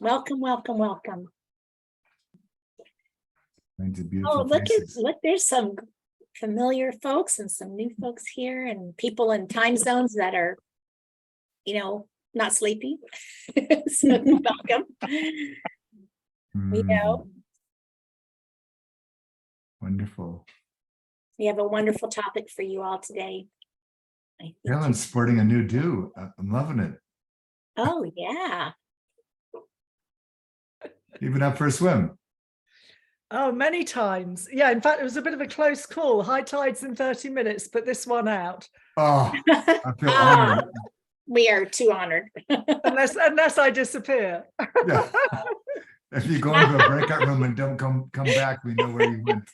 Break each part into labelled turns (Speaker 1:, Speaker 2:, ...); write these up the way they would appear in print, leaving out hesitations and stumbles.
Speaker 1: Welcome, welcome, welcome.
Speaker 2: Oh,
Speaker 1: look, there's some familiar folks and some new folks here and people in time zones that are, not sleepy. So welcome.
Speaker 2: Wonderful.
Speaker 1: We have a wonderful topic for you all today.
Speaker 2: Helen's sporting a new do. I'm loving it.
Speaker 1: Oh, yeah.
Speaker 2: You've been up for a swim.
Speaker 3: Oh, many times. Yeah, in fact, it was a bit of a close call. High tides in 30 minutes, but this one out.
Speaker 2: Oh, I feel honored.
Speaker 1: We are too honored.
Speaker 3: unless I disappear.
Speaker 2: Yeah. If you go into a breakout room and don't come back, we know where you went.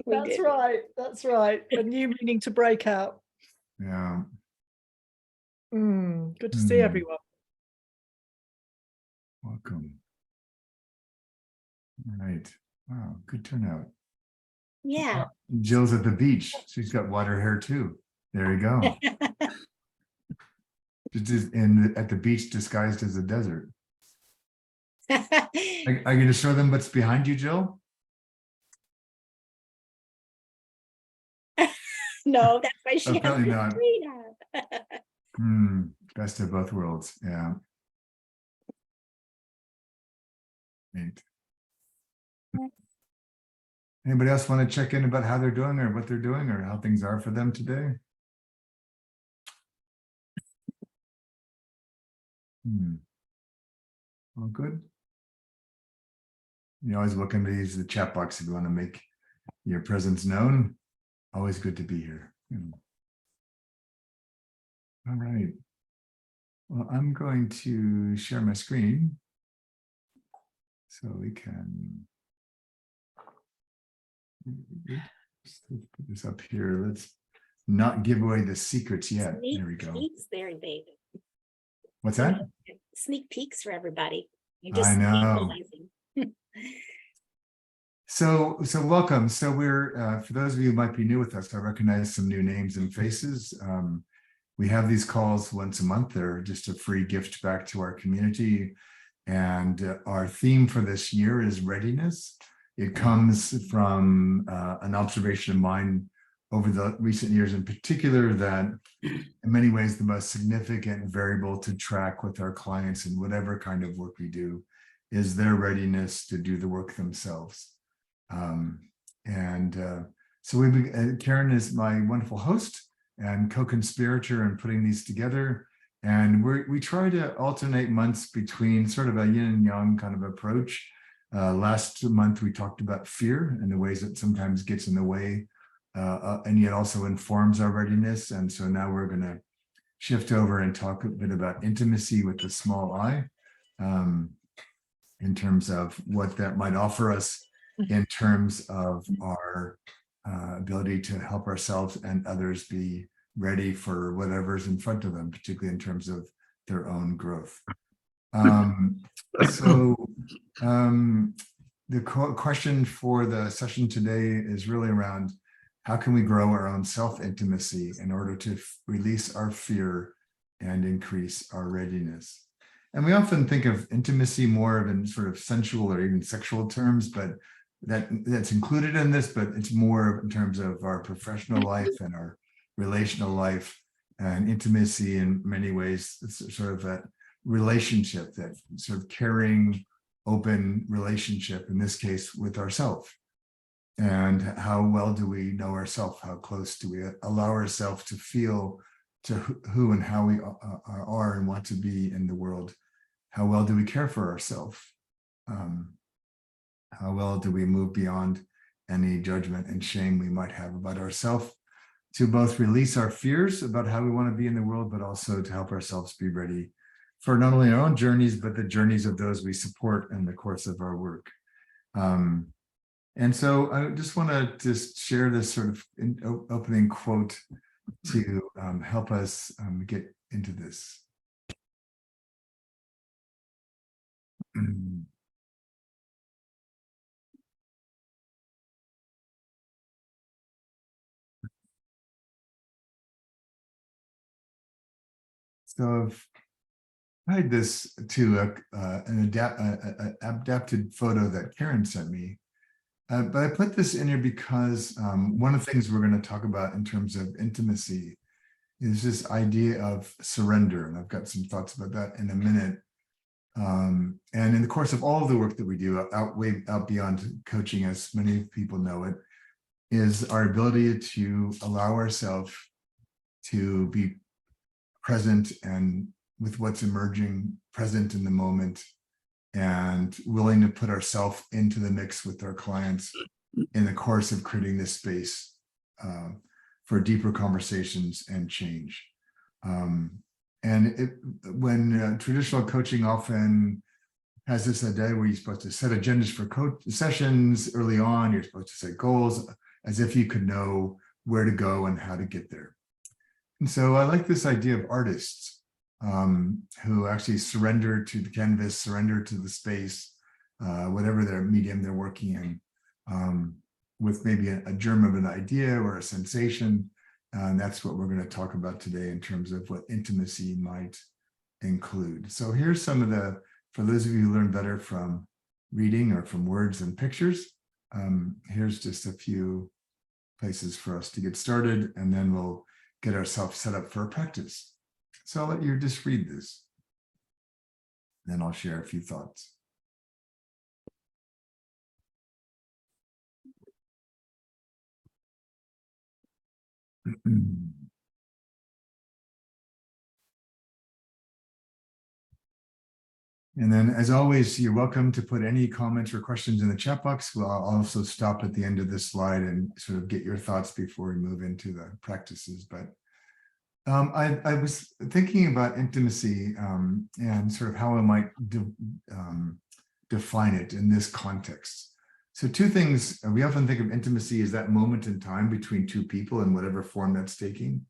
Speaker 3: That's right. That's right. A new meaning to break out.
Speaker 2: Yeah.
Speaker 3: Good to see everyone.
Speaker 2: Welcome. All right. Wow, good turnout.
Speaker 1: Yeah.
Speaker 2: Jill's at the beach. She's got water hair too. There you go. Just at the beach disguised as a desert. Are you going to show them what's behind you, Jill?
Speaker 1: No, that's why she has
Speaker 2: not. Best of both worlds. Yeah. Right. Anybody else want to check in about how they're doing or what they're doing or how things are for them today? All good. You always welcome to use the chat box if you want to make your presence known. Always good to be here. All right. Well, I'm going to share my screen so we can put this up here. Let's not give away the secrets yet. There we go.
Speaker 1: Peeks there, David.
Speaker 2: What's that?
Speaker 1: Sneak peeks for everybody.
Speaker 2: I know. So welcome. So we're for those of you who might be new with us, I recognize some new names and faces. We have these calls once a month. They're just a free gift back to our community. And our theme for this year is readiness. It comes from an observation of mine over the recent years in particular that in many ways the most significant variable to track with our clients in whatever kind of work we do is their readiness to do the work themselves. So Karen is my wonderful host and co-conspirator in putting these together. And we try to alternate months between sort of a yin and yang kind of approach. Last month, we talked about fear and the ways it sometimes gets in the way and yet also informs our readiness. And so now we're going to shift over and talk a bit about intimacy with the small I in terms of what that might offer us in terms of our ability to help ourselves and others be ready for whatever's in front of them, particularly in terms of their own growth. The question for the session today is really around how can we grow our own self-intimacy in order to release our fear and increase our readiness. And we often think of intimacy more of in sort of sensual or even sexual terms, but that's included in this, but it's more in terms of our professional life and our relational life, and intimacy in many ways. It's sort of that relationship, that sort of caring, open relationship, in this case with ourselves. And how well do we know ourselves? How close do we allow ourselves to feel to who and how we are and want to be in the world? How well do we care for ourselves? How well do we move beyond any judgment and shame we might have about ourselves, to both release our fears about how we want to be in the world, but also to help ourselves be ready for not only our own journeys, but the journeys of those we support in the course of our work. And so I just want to just share this sort of opening quote to help us get into this. So I've tied this to an adapted photo that Karen sent me. But I put this in here because one of the things we're going to talk about in terms of intimacy is this idea of surrender. And I've got some thoughts about that in a minute. And in the course of all of the work that we do out beyond coaching, as many people know it, is our ability to allow ourselves to be present and with what's emerging, present in the moment, and willing to put ourselves into the mix with our clients in the course of creating this space for deeper conversations and change. And when traditional coaching often has this idea where you're supposed to set agendas for sessions early on, you're supposed to set goals as if you could know where to go and how to get there. And so I like this idea of artists who actually surrender to the canvas, surrender to the space, whatever their medium they're working in, with maybe a germ of an idea or a sensation. And that's what we're going to talk about today in terms of what intimacy might include. So here's some of the, for those of you who learn better from reading or from words and pictures, here's just a few places for us to get started, and then we'll get ourselves set up for a practice. So I'll let you just read this. Then I'll share a few thoughts. And then, as always, you're welcome to put any comments or questions in the chat box. I'll also stop at the end of this slide and sort of get your thoughts before we move into the practices. But I was thinking about intimacy and sort of how I might define it in this context. So two things, we often think of intimacy as that moment in time between two people in whatever form that's taking.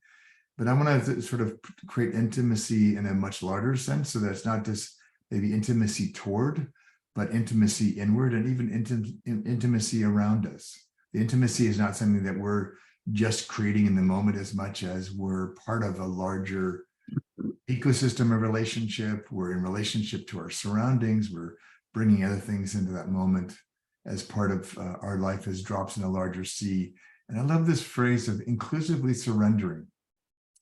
Speaker 2: But I want to sort of create intimacy in a much larger sense, so that it's not just maybe intimacy toward, but intimacy inward, and even intimacy around us. The intimacy is not something that we're just creating in the moment as much as we're part of a larger ecosystem of relationship. We're in relationship to our surroundings. We're bringing other things into that moment as part of our life as drops in a larger sea. And I love this phrase of inclusively surrendering.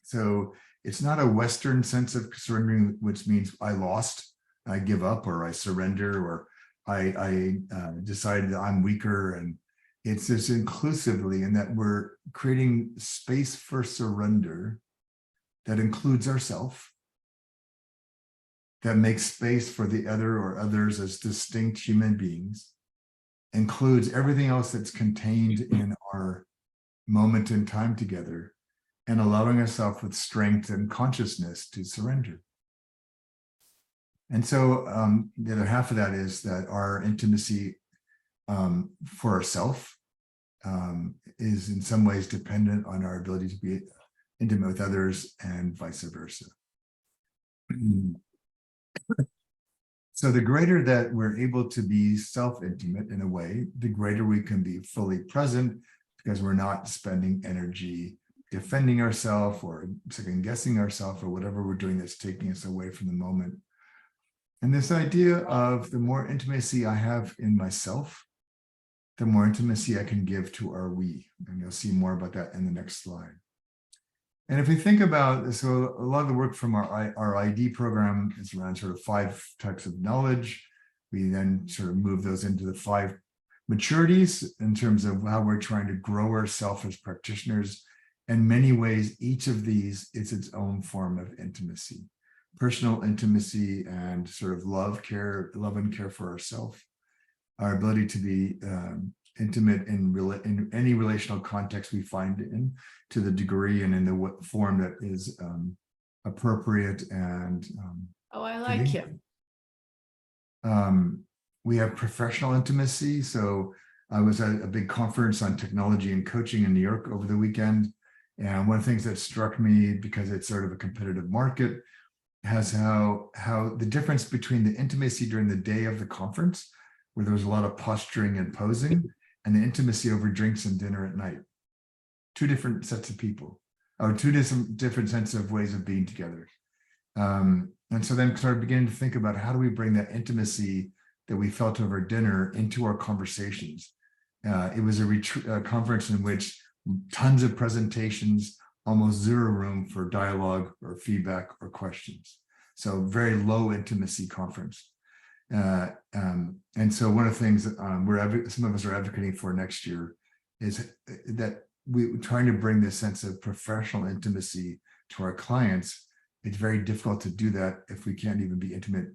Speaker 2: So it's not a Western sense of surrendering, which means I lost, I give up, or I surrender, or I decide that I'm weaker. And it's this inclusively, in that we're creating space for surrender that includes ourself, that makes space for the other or others as distinct human beings, includes everything else that's contained in our moment in time together, and allowing ourselves with strength and consciousness to surrender. And so the other half of that is that our intimacy for ourselves is in some ways dependent on our ability to be intimate with others, and vice versa. So the greater that we're able to be self-intimate in a way, the greater we can be fully present, because we're not spending energy defending ourselves or second guessing ourselves or whatever we're doing that's taking us away from the moment. And this idea of the more intimacy I have in myself, the more intimacy I can give to our we. And you'll see more about that in the next slide. And if we think about, so a lot of the work from our ID program is around sort of 5 types of knowledge. We then sort of move those into the 5 maturities in terms of how we're trying to grow ourselves as practitioners. In many ways, each of these is its own form of intimacy. Personal intimacy and sort of love and care for ourselves. Our ability to be intimate in any relational context we find in, to the degree and in the form that is appropriate and
Speaker 3: oh, I like
Speaker 2: you. We have professional intimacy. So I was at a big conference on technology and coaching in New York over the weekend. And one of the things that struck me, because it's sort of a competitive market, has how the difference between the intimacy during the day of the conference, where there was a lot of posturing and posing, and the intimacy over drinks and dinner at night. 2 different sets of people, or 2 different sets of ways of being together. And so then started beginning to think about how do we bring that intimacy that we felt over dinner into our conversations. It was a conference in which tons of presentations, almost zero room for dialogue or feedback or questions. So very low intimacy conference. And so one of the things some of us are advocating for next year is that we're trying to bring this sense of professional intimacy to our clients. It's very difficult to do that if we can't even be intimate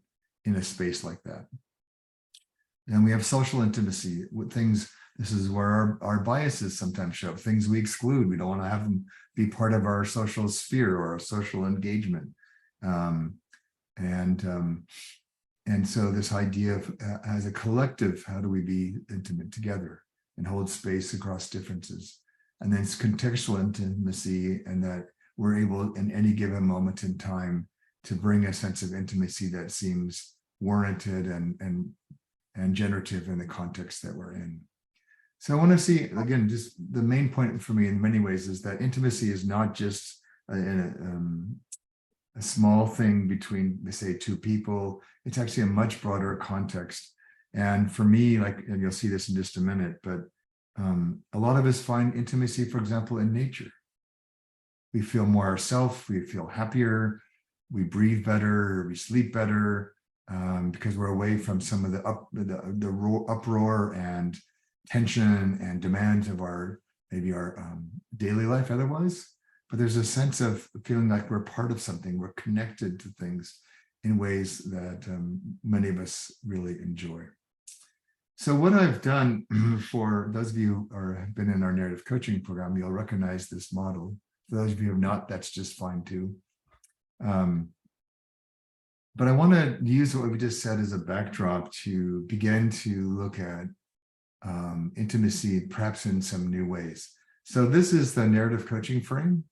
Speaker 2: in a space like that. And we have social intimacy with things. This is where our biases sometimes show up, things we exclude. We don't want to have them be part of our social sphere or our social engagement. And so this idea of as a collective, how do we be intimate together and hold space across differences? And then it's contextual intimacy, and that we're able in any given moment in time to bring a sense of intimacy that seems warranted and generative in the context that we're in. So I want to see, again, just the main point for me in many ways is that intimacy is not just a small thing between, say, two people. It's actually a much broader context. And for me, and you'll see this in just a minute, but a lot of us find intimacy, for example, in nature. We feel more ourselves, we feel happier, we breathe better, we sleep better, because we're away from some of the uproar and tension and demands of our daily life otherwise. But there's a sense of feeling like we're part of something, we're connected to things in ways that many of us really enjoy. So what I've done, for those of you who have been in our narrative coaching program, you'll recognize this model. For those of you who have not, that's just fine too. But I want to use what we just said as a backdrop to begin to look at intimacy, perhaps in some new ways. So this is the narrative coaching frame,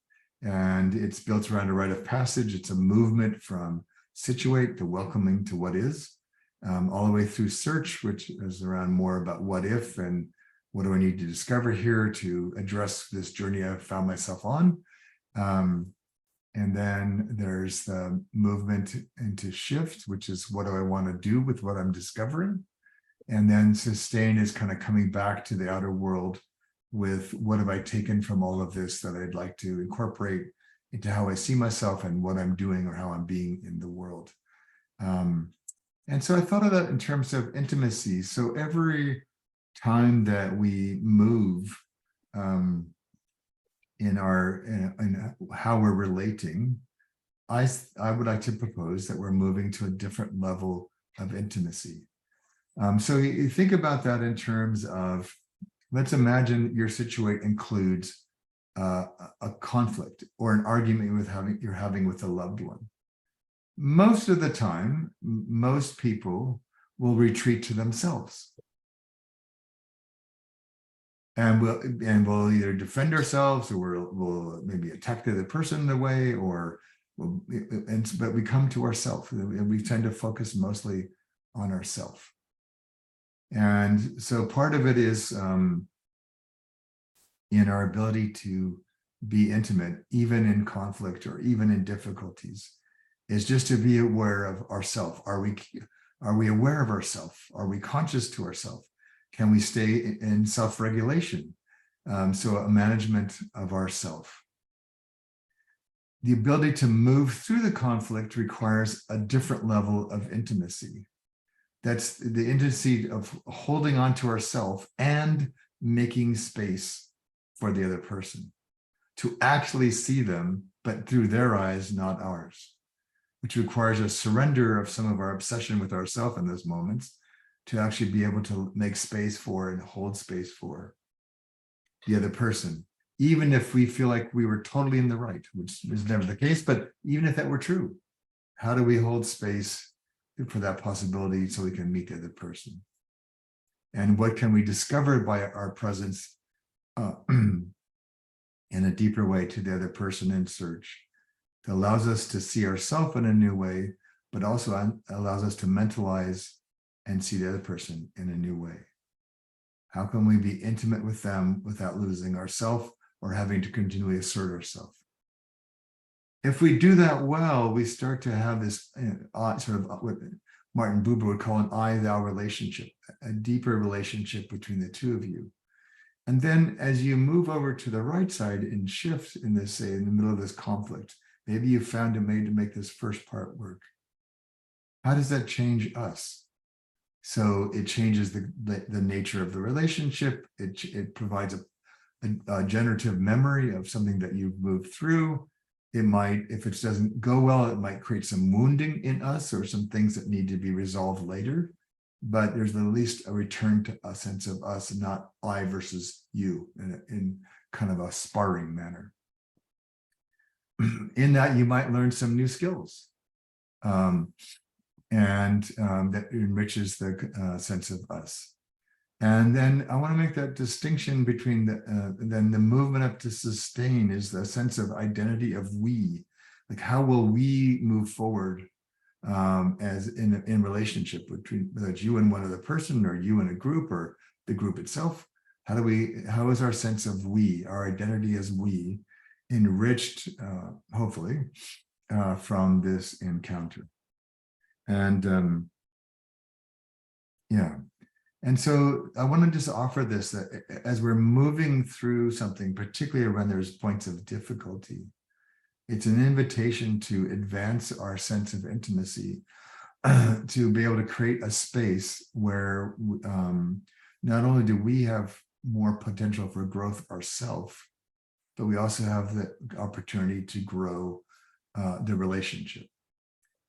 Speaker 2: and it's built around a rite of passage. It's a movement from situate to welcoming to what is, all the way through search, which is around more about what if and what do I need to discover here to address this journey I've found myself on. And then there's the movement into shift, which is what do I want to do with what I'm discovering? And then sustain is kind of coming back to the outer world with what have I taken from all of this that I'd like to incorporate into how I see myself and what I'm doing or how I'm being in the world. And so I thought of that in terms of intimacy. So every time that we move in how we're relating, I would like to propose that we're moving to a different level of intimacy. So you think about that in terms of, let's imagine your situation includes a conflict or an argument you're having with a loved one. Most of the time, most people will retreat to themselves. And we'll either defend ourselves, or we'll maybe attack the other person in a way, but we come to ourselves, and we tend to focus mostly on ourselves. And so part of it is in our ability to be intimate, even in conflict or even in difficulties, is just to be aware of ourselves. Are we aware of ourselves? Are we conscious to ourselves? Can we stay in self-regulation? So a management of ourself. The ability to move through the conflict requires a different level of intimacy. That's the intimacy of holding on to ourselves and making space for the other person to actually see them, but through their eyes, not ours, which requires a surrender of some of our obsession with ourselves in those moments to actually be able to make space for and hold space for the other person, even if we feel like we were totally in the right, which is never the case, but even if that were true, how do we hold space for that possibility so we can meet the other person? And what can we discover by our presence in a deeper way to the other person in search that allows us to see ourselves in a new way, but also allows us to mentalize and see the other person in a new way? How can we be intimate with them without losing ourselves or having to continually assert ourselves? if we do that well, we start to have this sort of what Martin Buber would call an I-thou relationship, a deeper relationship between the two of you. And then as you move over to the right side and shift in this, say, in the middle of this conflict, maybe you found a way to make this first part work. How does that change us? So it changes the nature of the relationship. It provides a generative memory of something that you've moved through. It might, if it doesn't go well, it might create some wounding in us or some things that need to be resolved later. But there's at least a return to a sense of us, not I versus you in kind of a sparring manner. In that, you might learn some new skills. That enriches the sense of us. And then I want to make that distinction between then the movement up to sustain is the sense of identity of we, like how will we move forward as in relationship between whether it's you and one other person or you and a group or the group itself. How is our sense of we, our identity as we, enriched, hopefully, from this encounter? And yeah. And so I want to just offer this, that as we're moving through something, particularly when there's points of difficulty, it's an invitation to advance our sense of intimacy, to be able to create a space where not only do we have more potential for growth ourselves, but we also have the opportunity to grow the relationship.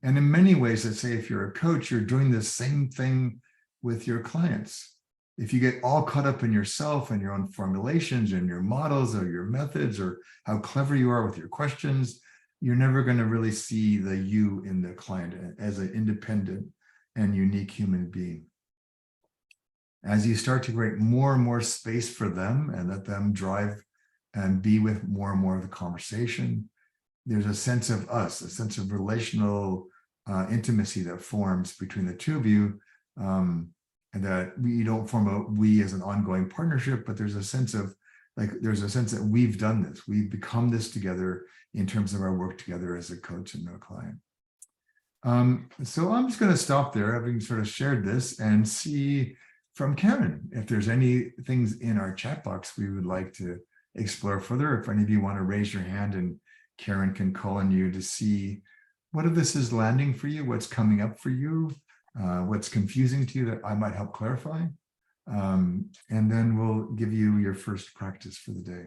Speaker 2: And in many ways, let's say if you're a coach, you're doing the same thing with your clients. If you get all caught up in yourself and your own formulations and your models or your methods or how clever you are with your questions, you're never going to really see the you in the client as an independent and unique human being. As you start to create more and more space for them and let them drive and be with more and more of the conversation, there's a sense of us, a sense of relational intimacy that forms between the two of you. And that we don't form a we as an ongoing partnership, but there's a sense of that we've done this, we've become this together in terms of our work together as a coach and a client. So I'm just going to stop there, having sort of shared this, and see from Karen if there's any things in our chat box we would like to explore further. If any of you want to raise your hand, and Karen can call on you to see what of this is landing for you, what's coming up for you, what's confusing to you that I might help clarify. And then we'll give you your first practice for the day.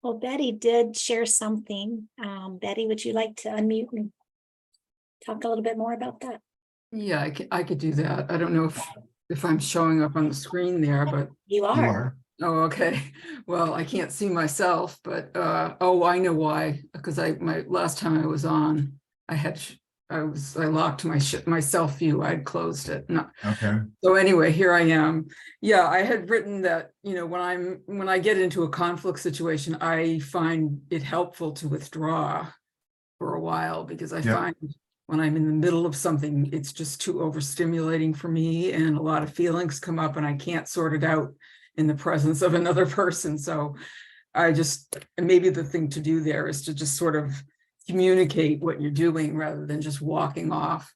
Speaker 1: Well, Betty did share something. Betty, would you like to unmute and talk a little bit more about that?
Speaker 4: Yeah, I could do that. I don't know if I'm showing up on the screen there, but
Speaker 1: You are.
Speaker 4: Oh, okay. Well, I can't see myself, but oh, I know why. Because my last time I was on, I locked my self view. I'd closed it. No.
Speaker 2: Okay.
Speaker 4: So anyway, here I am. Yeah, I had written that, when I get into a conflict situation, I find it helpful to withdraw for a while, because I find when I'm in the middle of something, it's just too overstimulating for me, and a lot of feelings come up and I can't sort it out in the presence of another person. So maybe the thing to do there is to just sort of communicate what you're doing rather than just walking off,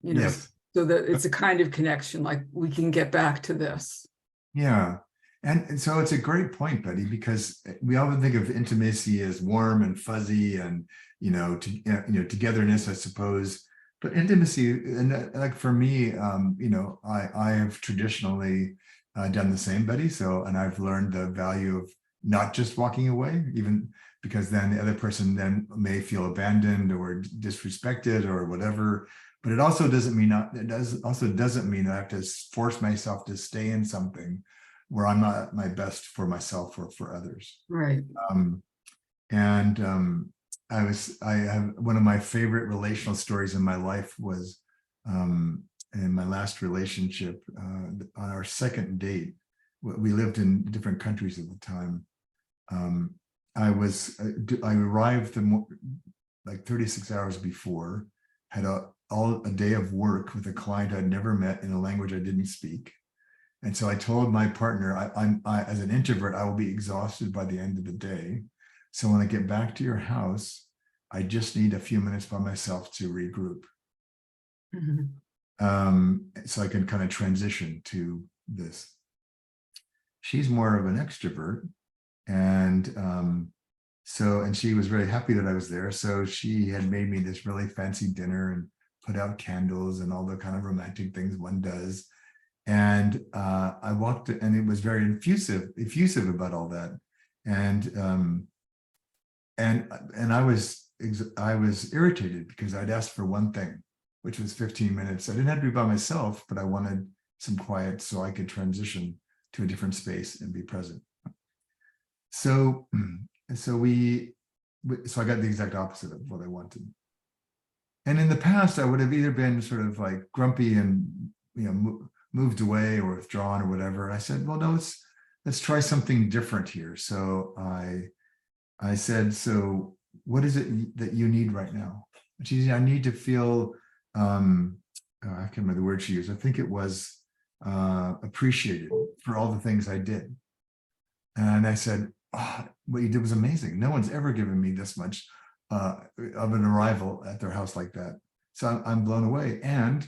Speaker 2: Yes.
Speaker 4: So that it's a kind of connection, like we can get back to this.
Speaker 2: Yeah. And so it's a great point, Betty, because we often think of intimacy as warm and fuzzy and, togetherness, I suppose. But intimacy, and like for me, I have traditionally done the same, Betty. And I've learned the value of not just walking away, even because then the other person then may feel abandoned or disrespected or whatever. But it also doesn't mean that I have to force myself to stay in something where I'm not at my best for myself or for others.
Speaker 4: Right.
Speaker 2: I have one of my favorite relational stories in my life was in my last relationship, on our second date. We lived in different countries at the time. I arrived like 36 hours before, had a day of work with a client I'd never met in a language I didn't speak. And so I told my partner, I as an introvert, I will be exhausted by the end of the day. So when I get back to your house, I just need a few minutes by myself to regroup. So I can kind of transition to this. She's more of an extrovert. And and she was very happy that I was there. So she had made me this really fancy dinner and put out candles and all the kind of romantic things one does. And I walked, and it was very effusive about all that. And I was irritated because I'd asked for one thing, which was 15 minutes. I didn't have to be by myself, but I wanted some quiet so I could transition to a different space and be present. So I got the exact opposite of what I wanted. And in the past, I would have either been sort of like grumpy and, moved away or withdrawn or whatever. I said, well, no, let's try something different here. So I said, so what is it that you need right now? And she said, I need to feel, I can't remember the word she used. I think it was appreciated for all the things I did. And I said, what you did was amazing. No one's ever given me this much of an arrival at their house like that. So I'm blown away. And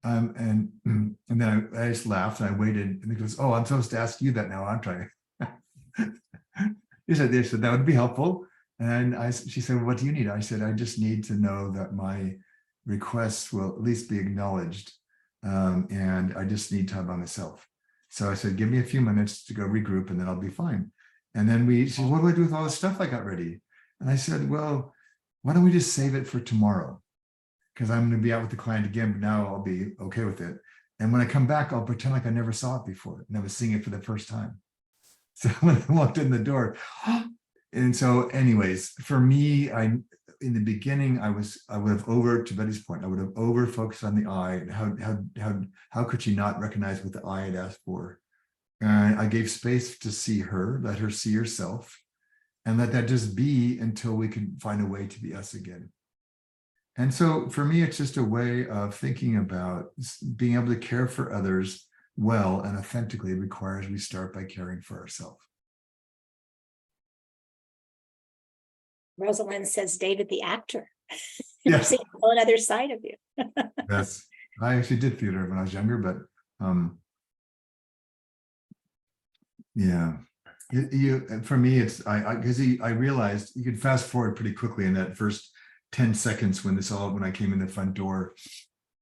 Speaker 2: then I just laughed and I waited, and he goes, oh, I'm supposed to ask you that now, aren't I? They said that would be helpful. And she said, well, what do you need? I said, I just need to know that my requests will at least be acknowledged. And I just need time by myself. So I said, give me a few minutes to go regroup and then I'll be fine. And then she said, what do I do with all the stuff I got ready? And I said, well, why don't we just save it for tomorrow? Because I'm going to be out with the client again, but now I'll be okay with it. And when I come back, I'll pretend like I never saw it before and I was seeing it for the first time. So when I walked in the door, and so anyways, for me, in the beginning, I would have to Betty's point, I would have over focused on the I, and how could she not recognize what the I had asked for? And I gave space to see her, let her see herself, and let that just be until we can find a way to be us again. And so for me, it's just a way of thinking about being able to care for others well and authentically requires we start by caring for ourselves.
Speaker 1: Rosalind says, David, the actor.
Speaker 2: Yes.
Speaker 1: See a whole other side of you.
Speaker 2: Yes. I actually did theater when I was younger, but yeah. For me, it's because I realized you could fast forward pretty quickly in that first 10 seconds when I came in the front door.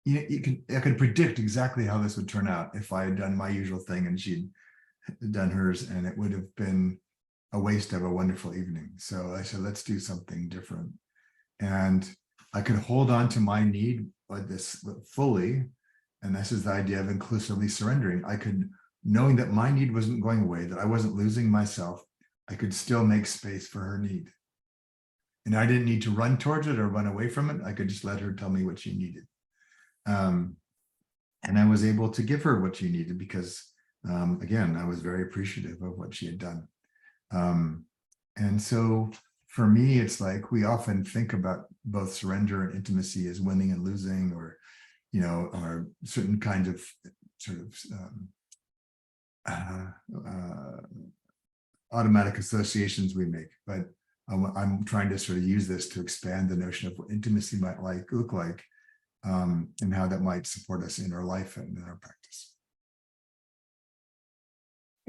Speaker 2: I could predict exactly how this would turn out if I had done my usual thing and she'd done hers, and it would have been a waste of a wonderful evening. So I said, let's do something different. And I could hold on to my need like this fully. And this is the idea of inclusively surrendering. I could, knowing that my need wasn't going away, that I wasn't losing myself, I could still make space for her need. And I didn't need to run towards it or run away from it. I could just let her tell me what she needed. And I was able to give her what she needed because, again, I was very appreciative of what she had done. And so for me, it's like we often think about both surrender and intimacy as winning and losing, or, or certain kinds of sort of automatic associations we make. But I'm trying to sort of use this to expand the notion of what intimacy might look like, and how that might support us in our life and in our practice.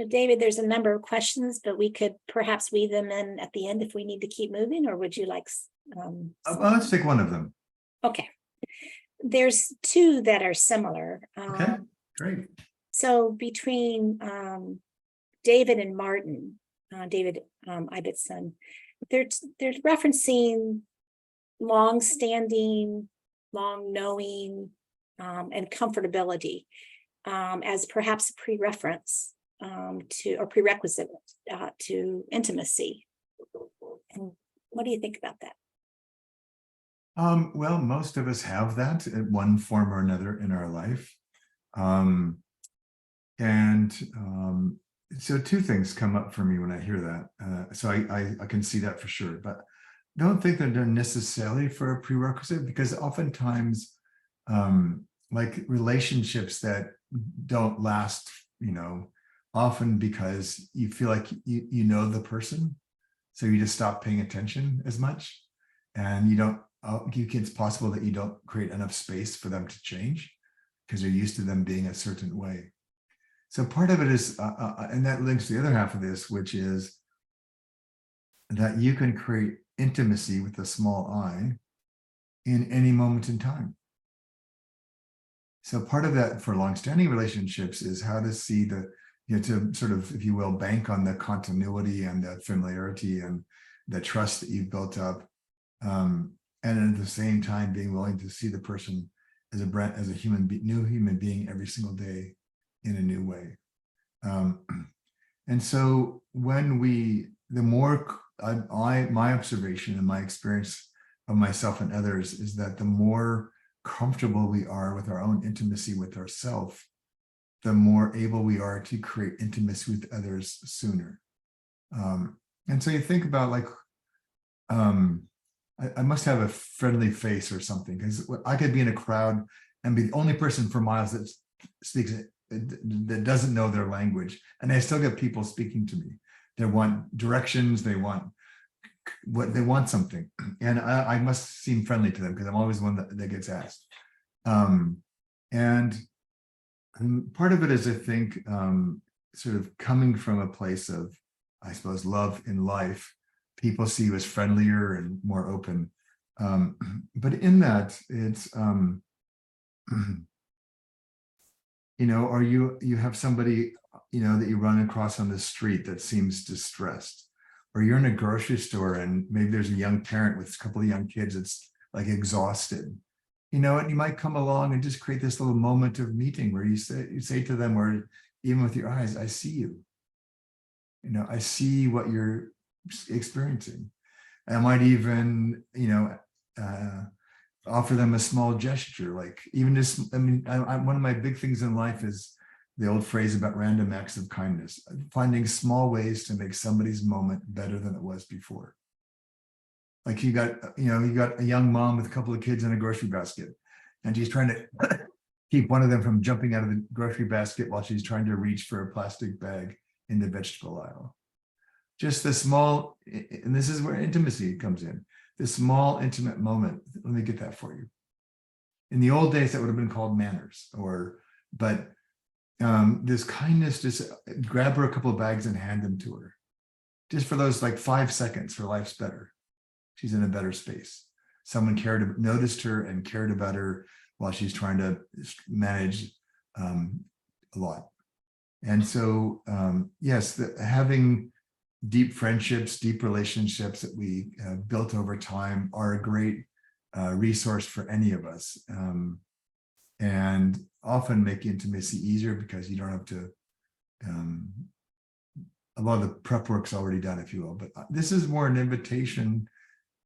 Speaker 1: David, there's a number of questions, but we could perhaps weave them in at the end if we need to keep moving, or would you like?
Speaker 2: Let's take one of them.
Speaker 1: Okay. There's two that are similar.
Speaker 2: Okay, great.
Speaker 1: So between David and Martin, David Ibbotson, they're referencing long-standing, long-knowing, and comfortability as perhaps a pre-reference or prerequisite to intimacy. And what do you think about that?
Speaker 2: Well, most of us have that in one form or another in our life. So two things come up for me when I hear that. So I can see that for sure, but don't think that they're necessarily for a prerequisite, because oftentimes, like relationships that don't last, often because you feel like you know the person. So you just stop paying attention as much, and it's possible that you don't create enough space for them to change because you're used to them being a certain way. So part of it is, and that links to the other half of this, which is that you can create intimacy with a small I in any moment in time. So part of that for longstanding relationships is how to see to sort of, if you will, bank on the continuity and the familiarity and the trust that you've built up. And at the same time, being willing to see the person as a new human being every single day in a new way. And so my observation and my experience of myself and others is that the more comfortable we are with our own intimacy with ourselves, the more able we are to create intimacy with others sooner. And so you think about like, I must have a friendly face or something, because I could be in a crowd and be the only person for miles that speaks that doesn't know their language, and I still get people speaking to me. They want directions, they want something, and I must seem friendly to them because I'm always one that gets asked. And part of it is, I think, sort of coming from a place of, I suppose, love in life. People see you as friendlier and more open. But in that, it's, or you have somebody, that you run across on the street that seems distressed, or you're in a grocery store and maybe there's a young parent with a couple of young kids that's like exhausted, and you might come along and just create this little moment of meeting where you say to them, or even with your eyes, I see you. I see what you're experiencing. I might even, offer them a small gesture, like even just, one of my big things in life is the old phrase about random acts of kindness, finding small ways to make somebody's moment better than it was before. Like you got a young mom with a couple of kids in a grocery basket, and she's trying to keep one of them from jumping out of the grocery basket while she's trying to reach for a plastic bag in the vegetable aisle. Just the small, and this is where intimacy comes in, this small intimate moment. Let me get that for you. In the old days, that would have been called manners, but this kindness, just grab her a couple of bags and hand them to her. Just for those like 5 seconds, her life's better. She's in a better space. Someone noticed her and cared about her while she's trying to manage a lot. And so, yes, having deep friendships, deep relationships that we built over time are a great resource for any of us, and often make intimacy easier because you don't have to, a lot of the prep work's already done, if you will. But this is more an invitation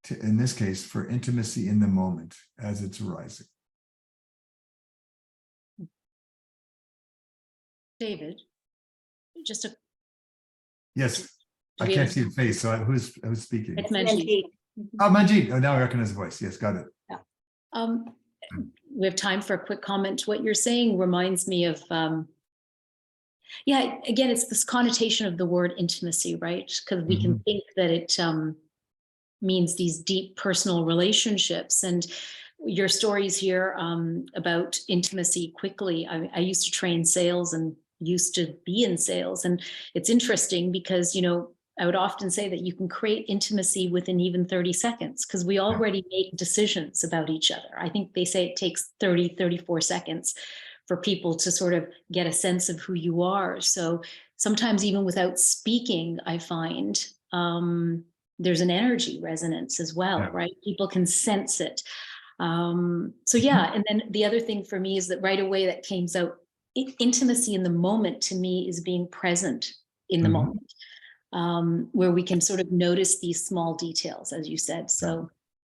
Speaker 2: to, in this case, for intimacy in the moment as it's arising.
Speaker 5: David, just a.
Speaker 2: Yes, I can't see your face, so who's speaking?
Speaker 5: It's Manjeet.
Speaker 2: Oh, Manjeet. Oh, now I recognize the voice. Yes, got it.
Speaker 5: Yeah. We have time for a quick comment. What you're saying reminds me of, yeah, again, it's this connotation of the word intimacy, right? Because we can think that it means these deep personal relationships. And your stories here about intimacy quickly. I used to train sales and used to be in sales. And it's interesting because, I would often say that you can create intimacy within even 30 seconds because we already make decisions about each other. I think they say it takes 30, 34 seconds for people to sort of get a sense of who you are. So sometimes even without speaking, I find there's an energy resonance as well, right? People can sense it. So yeah, and then the other thing for me is that right away that came out, intimacy in the moment to me is being present in the moment. Where we can sort of notice these small details, as you said. So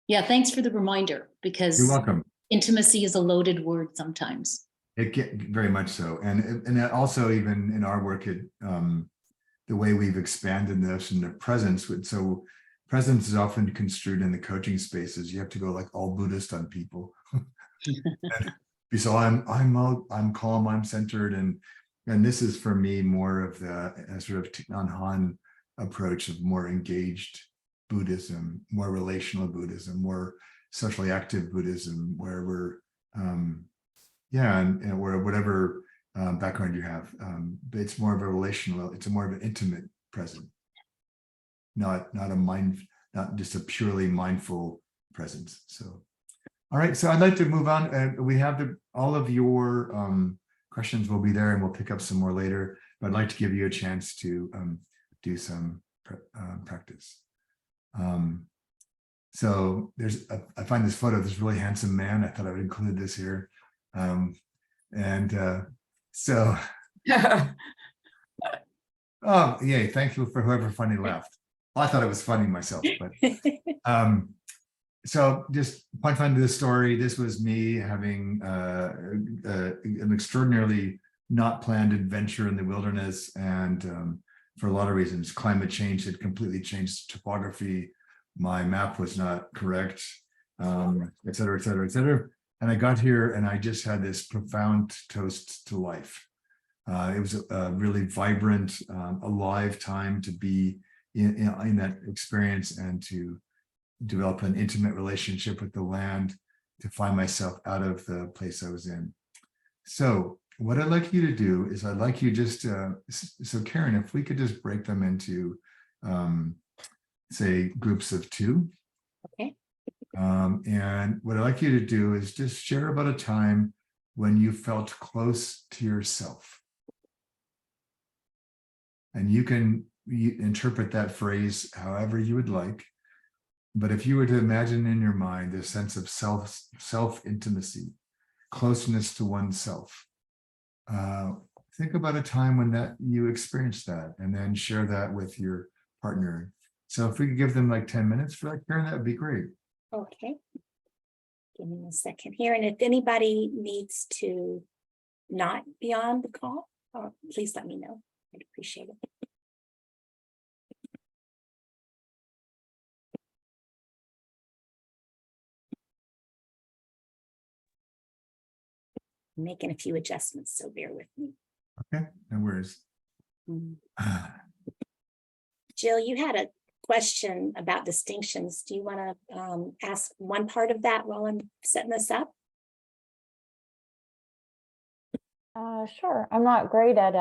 Speaker 5: yeah, thanks for the reminder, because
Speaker 2: you're welcome.
Speaker 5: Intimacy is a loaded word sometimes.
Speaker 2: It very much so. And also even in our work, the way we've expanded this and the presence, so presence is often construed in the coaching spaces. You have to go like all Buddhist on people. So I'm calm, I'm centered, and this is for me more of the sort of Thich Nhat Hanh approach of more engaged Buddhism, more relational Buddhism, more socially active Buddhism, where we're, and where whatever background you have, but it's more of a relational, it's a more of an intimate present, not just a purely mindful presence. So, all right, so I'd like to move on. We have all of your questions will be there, and we'll pick up some more later, but I'd like to give you a chance to do some practice. So I find this photo of this really handsome man. I thought I would include this here. So, oh, yay, thank you for whoever funny laughed. Well, I thought it was funny myself, but so just punchline to this story. This was me having an extraordinarily not planned adventure in the wilderness, and for a lot of reasons, climate change had completely changed topography. My map was not correct, et cetera, et cetera, et cetera. And I got here and I just had this profound toast to life. It was a really vibrant, alive time to be in that experience and to develop an intimate relationship with the land, to find myself out of the place I was in. So what I'd like you to do is I'd like you just, so Karen, if we could just break them into, say, groups of 2.
Speaker 1: Okay.
Speaker 2: And what I'd like you to do is just share about a time when you felt close to yourself. And you can interpret that phrase however you would like. But if you were to imagine in your mind this sense of self-intimacy, closeness to oneself, think about a time when you experienced that, and then share that with your partner. So if we could give them like 10 minutes for that, Karen, that would be great.
Speaker 1: Okay. Give me a second here. And if anybody needs to not be on the call, please let me know. I'd appreciate it. I'm making a few adjustments, so bear with me.
Speaker 2: Okay, no worries.
Speaker 1: Jill, you had a question about distinctions. Do you want to ask one part of that while I'm setting this up?
Speaker 6: Sure. I'm not great at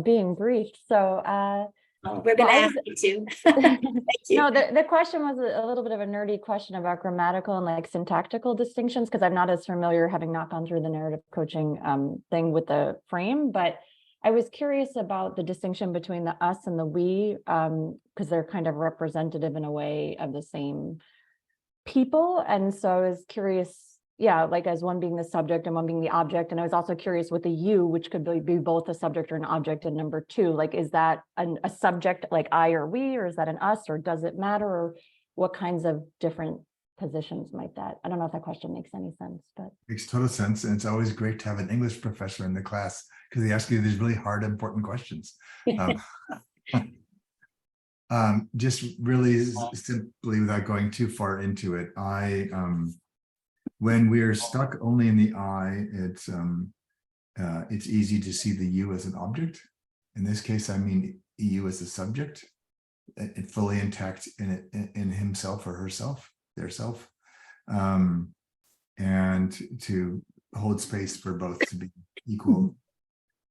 Speaker 6: being briefed. So
Speaker 1: we're going to ask you to. Thank you.
Speaker 6: No, the question was a little bit of a nerdy question about grammatical and like syntactical distinctions, because I'm not as familiar, having not gone through the narrative coaching thing with the frame, but I was curious about the distinction between the us and the we, because they're kind of representative in a way of the same people. And so I was curious, like as one being the subject and one being the object. And I was also curious with the you, which could be both a subject or an object. And number 2, like, is that a subject like I or we, or is that an us, or does it matter? Or what kinds of different positions might that? I don't know if that question makes any sense, but.
Speaker 2: Makes total sense. And it's always great to have an English professor in the class, because they ask you these really hard, important questions. Just really simply, without going too far into it, when we're stuck only in the I, it's easy to see the you as an object. In this case, I mean you as a subject, it fully intact in himself or herself, their self, and to hold space for both to be equal.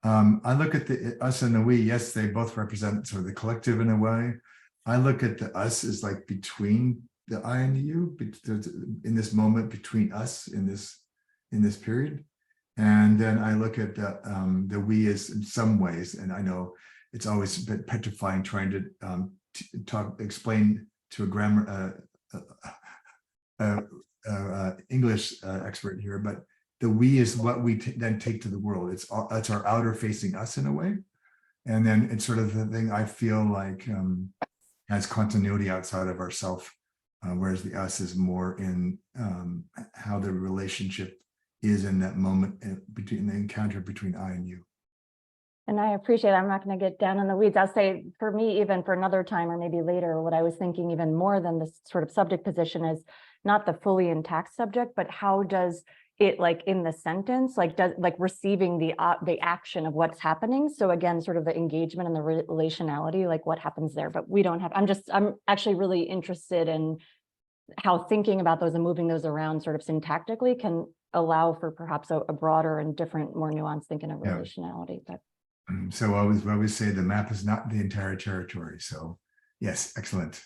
Speaker 2: I look at the us and the we. Yes, they both represent sort of the collective in a way. I look at the us as like between the I and the you, in this moment between us in this period. And then I look at the we as in some ways, and I know it's always a bit petrifying trying to explain to a grammar English expert here, but the we is what we then take to the world. It's our outer facing us in a way. And then it's sort of the thing I feel like has continuity outside of ourself, whereas the us is more in how the relationship is in that moment between the encounter between I and you.
Speaker 6: And I appreciate it. I'm not going to get down in the weeds. I'll say for me, even for another time or maybe later, what I was thinking even more than this sort of subject position is not the fully intact subject, but how does it like in the sentence, like does like receiving the action of what's happening. So again, sort of the engagement and the relationality, like what happens there, but we don't have, I'm actually really interested in how thinking about those and moving those around sort of syntactically can allow for perhaps a broader and different, more nuanced thinking of relationality. But
Speaker 2: so I always say the map is not the entire territory. So yes, excellent.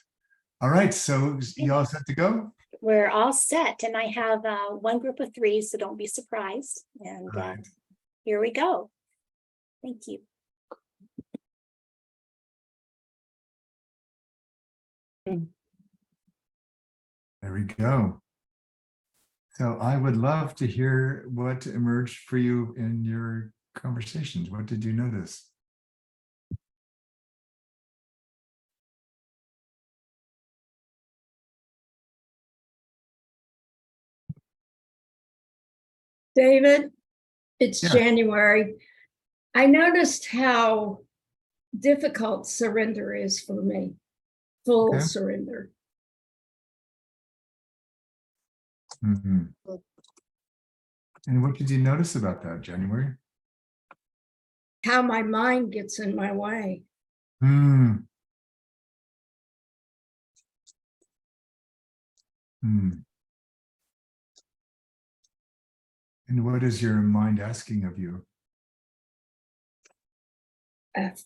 Speaker 2: All right, so you all set to go?
Speaker 1: We're all set, and I have one group of 3, so don't be surprised. And
Speaker 2: Right.
Speaker 1: here we go. Thank you.
Speaker 2: There we go. So I would love to hear what emerged for you in your conversations. What did you notice?
Speaker 7: David, it's
Speaker 2: Yeah.
Speaker 7: January. I noticed how difficult surrender is for me, full
Speaker 2: Okay.
Speaker 7: surrender.
Speaker 2: Mhm. And what did you notice about that, January?
Speaker 7: How my mind gets in my way.
Speaker 2: Hmm. Hmm. And what is your mind asking of you?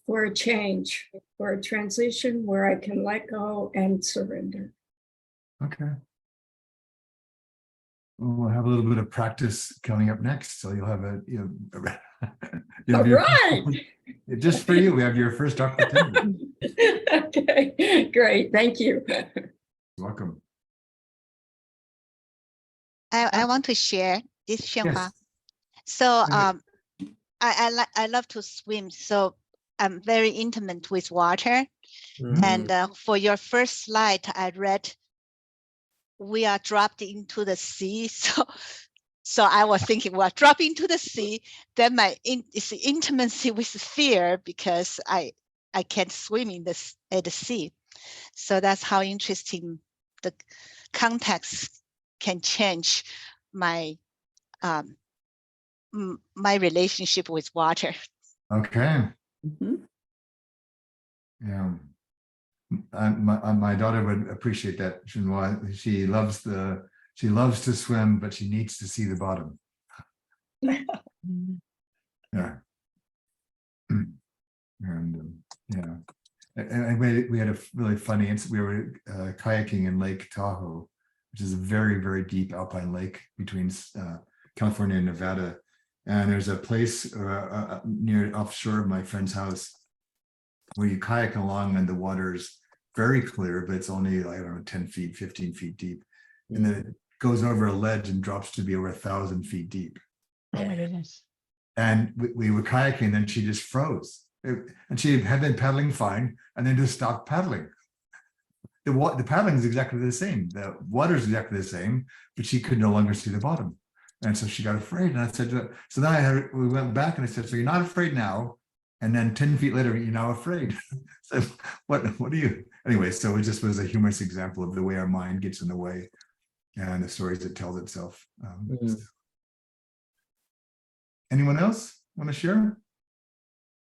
Speaker 7: For a change, for a transition where I can let go and surrender.
Speaker 2: Okay. Well, we'll have a little bit of practice coming up next. So you'll have you have
Speaker 7: All
Speaker 2: your
Speaker 7: right.
Speaker 2: just for you, we have your first opportunity.
Speaker 7: Okay, great. Thank you.
Speaker 2: Welcome.
Speaker 8: I want to share this, Xianhua.
Speaker 2: Yes.
Speaker 8: So
Speaker 2: Go ahead.
Speaker 8: I love to swim, so I'm very intimate with water. And for your first slide, I read, we are dropped into the sea. So I was thinking, well, drop into the sea, then it's intimacy with fear because I can't swim in at the sea. So that's how interesting the context can change my my relationship with water.
Speaker 2: Okay.
Speaker 4: Mhm.
Speaker 2: Yeah. My daughter would appreciate that. She loves to swim, but she needs to see the bottom. Yeah. And yeah. And we had a really funny incident. We were kayaking in Lake Tahoe, which is a very, very deep alpine lake between California and Nevada. And there's a place near offshore of my friend's house where you kayak along and the water's very clear, but it's only, I don't know, 10 feet, 15 feet deep. And then it goes over a ledge and drops to be over 1,000 feet deep.
Speaker 3: Oh my goodness.
Speaker 2: And we were kayaking, and then she just froze. And she had been paddling fine, and then just stopped paddling. The paddling is exactly the same. The water is exactly the same, but she could no longer see the bottom. And so she got afraid. And I said, so then we went back and I said, so you're not afraid now? And then 10 feet later, you're now afraid. So what are you? Anyway, so it just was a humorous example of the way our mind gets in the way and the stories it tells itself. Anyone else want to share?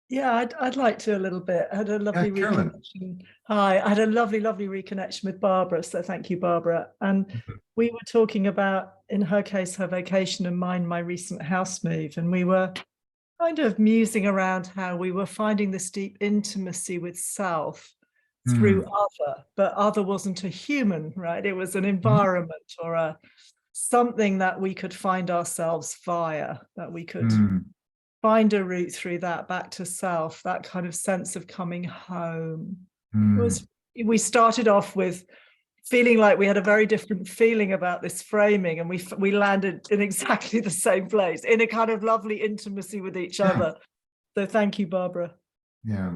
Speaker 3: Yeah, I'd like to a little bit. I had a lovely
Speaker 2: Carolyn.
Speaker 3: reconnection. Hi, I had a lovely reconnection with Barbara. So thank you, Barbara. And we were talking about, in her case, her vacation, and mine, my recent house move. And we were kind of musing around how we were finding this deep intimacy with self through other, but other wasn't a human, right? It was an environment or something that we could find ourselves via, that we could find a route through that back to self, that kind of sense of coming home. We started off with feeling like we had a very different feeling about this framing, and we landed in exactly the same place, in a kind of lovely intimacy with each other. So thank you, Barbara.
Speaker 2: Yeah.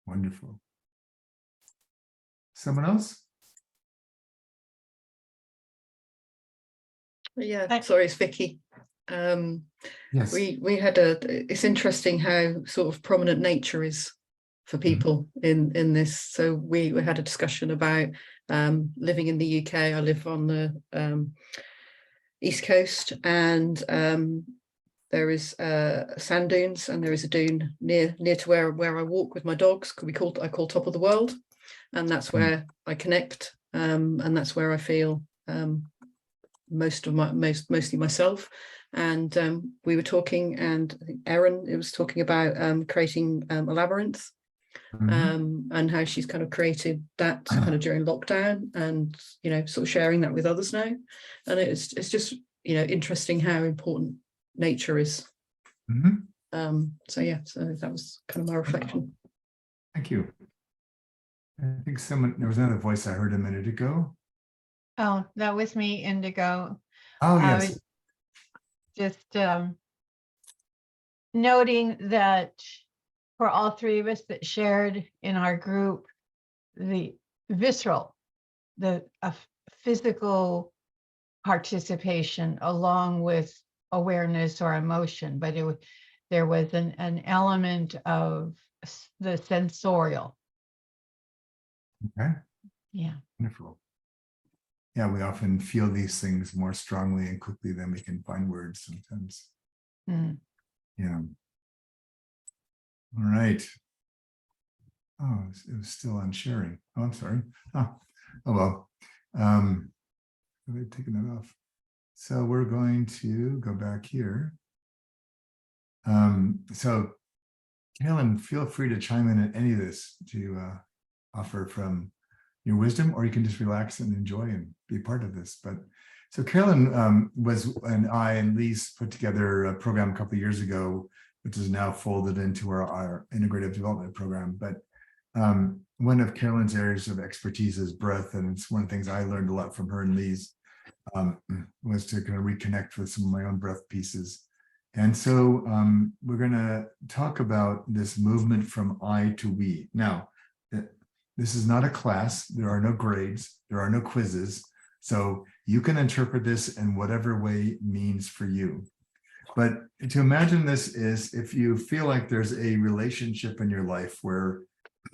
Speaker 2: Wonderful. Someone else?
Speaker 9: Yeah, sorry, it's Vicky.
Speaker 2: Yes.
Speaker 9: We had it's interesting how sort of prominent nature is for people in this. So we had a discussion about living in the UK. I live on the East Coast, and there is sand dunes, and there is a dune near to where I walk with my dogs. I call Top of the World, and that's where I connect, and that's where I feel mostly myself. And we were talking, and I think Erin was talking about creating a labyrinth, and how she's kind of created that kind of during lockdown, and sort of sharing that with others now. And it's just interesting how important nature is. So yeah, so that was kind of my reflection.
Speaker 2: Thank you. I think there was another voice I heard a minute ago.
Speaker 10: Oh, that was me, Indigo.
Speaker 2: Oh,
Speaker 10: I
Speaker 2: yes.
Speaker 10: was just noting that for all three of us that shared in our group, the visceral, the physical participation along with awareness or emotion, but there was an element of the sensorial.
Speaker 2: Okay.
Speaker 10: Yeah.
Speaker 2: Wonderful. Yeah, we often feel these things more strongly and quickly than we can find words sometimes. Yeah. All right. Oh, it was still on sharing. Oh, I'm sorry. Oh well. They've taken that off. So we're going to go back here. So Carolyn, feel free to chime in at any of this to offer from your wisdom, or you can just relax and enjoy and be part of this. But so Carolyn I and Lise put together a program a couple of years ago, which is now folded into our integrative development program. But one of Carolyn's areas of expertise is breath, and it's one of the things I learned a lot from her and Lise, was to kind of reconnect with some of my own breath pieces. And so we're going to talk about this movement from I to we. Now, this is not a class. There are no grades. There are no quizzes. So you can interpret this in whatever way it means for you. But to imagine this is if you feel like there's a relationship in your life where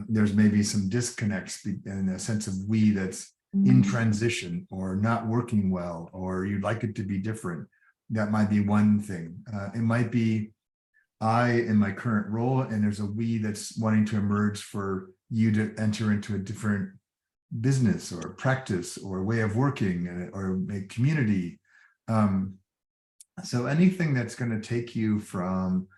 Speaker 2: there's maybe some disconnects in a sense of we that's in transition or not working well, or you'd like it to be different. That might be one thing. It might be I in my current role, and there's a we that's wanting to emerge for you to enter into a different business or practice or way of working or make community. So anything that's going to take you from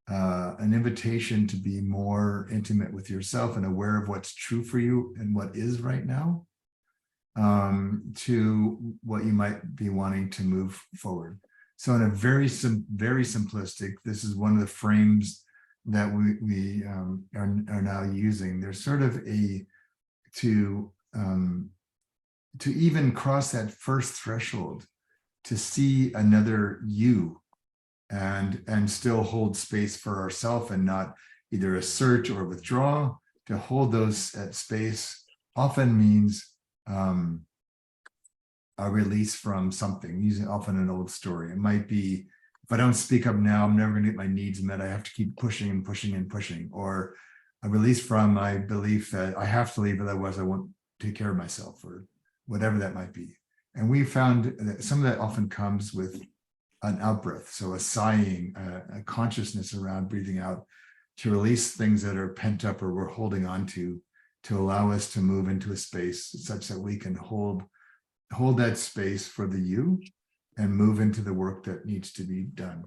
Speaker 2: an invitation to be more intimate with yourself and aware of what's true for you and what is right now, to what you might be wanting to move forward. So in a very simplistic, this is one of the frames that we are now using. There's sort of to even cross that first threshold, to see another you and still hold space for ourselves and not either assert or withdraw. To hold those at space often means a release from something, using often an old story. It might be, if I don't speak up now, I'm never going to get my needs met. I have to keep pushing and pushing and pushing. Or a release from my belief that I have to leave, otherwise I won't take care of myself, or whatever that might be. And we found that some of that often comes with an out breath. So a sighing, a consciousness around breathing out, to release things that are pent up or we're holding on to allow us to move into a space such that we can hold that space for the you and move into the work that needs to be done.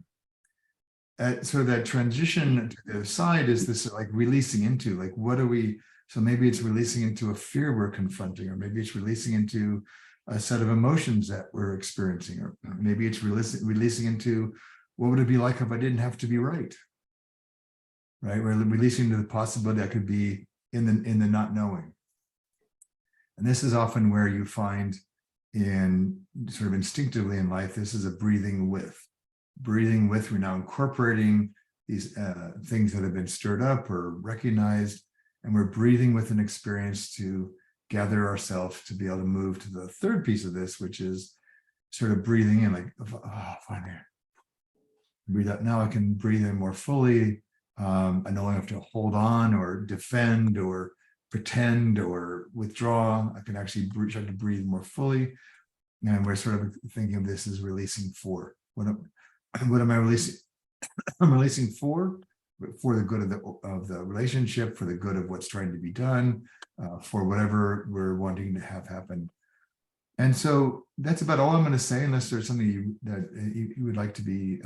Speaker 2: So that transition to the side is this like releasing into, like, what are we, so maybe it's releasing into a fear we're confronting, or maybe it's releasing into a set of emotions that we're experiencing, or maybe it's releasing into, what would it be like if I didn't have to be right? Right, we're releasing into the possibility that could be in the not knowing. And this is often where you find in sort of instinctively in life, this is a breathing with. We're now incorporating these things that have been stirred up or recognized, and we're breathing with an experience to gather ourselves to be able to move to the third piece of this, which is sort of breathing in, like, oh, finally, breathe out. Now I can breathe in more fully. I no longer have to hold on or defend or pretend or withdraw. I can actually start to breathe more fully. And we're sort of thinking of this as releasing for. What am I releasing? I'm releasing for the good of the relationship, for the good of what's trying to be done, for whatever we're wanting to have happen. And so that's about all I'm going to say, unless there's something that you would like to be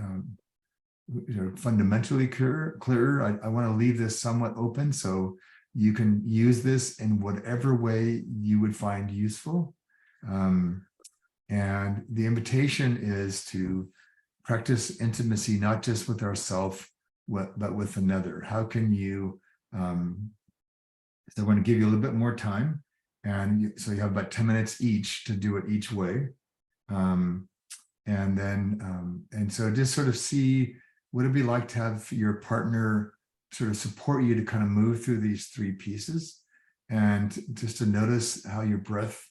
Speaker 2: fundamentally clearer. I want to leave this somewhat open so you can use this in whatever way you would find useful. And the invitation is to practice intimacy, not just with ourselves, but with another. How can you, so I want to give you a little bit more time. And so you have about 10 minutes each to do it each way. And so just sort of see what it'd be like to have your partner sort of support you to kind of move through these three pieces, and just to notice how your breath